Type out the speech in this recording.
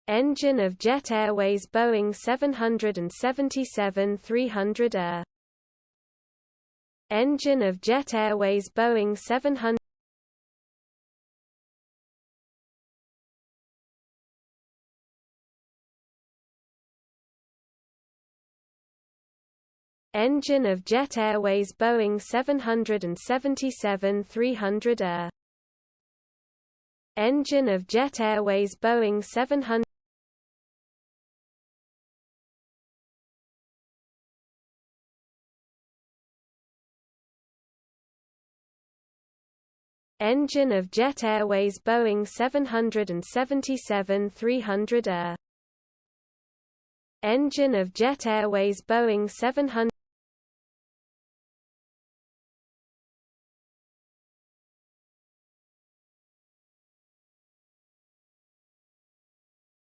Engine of Jet Airways Boeing 777-300 Air. Engine of Jet Airways Boeing 700. Engine of Jet Airways Boeing 777-300 Air. Engine of Jet Airways Boeing 700. Engine of Jet Airways Boeing 777-300 Air. Engine of Jet Airways Boeing 700.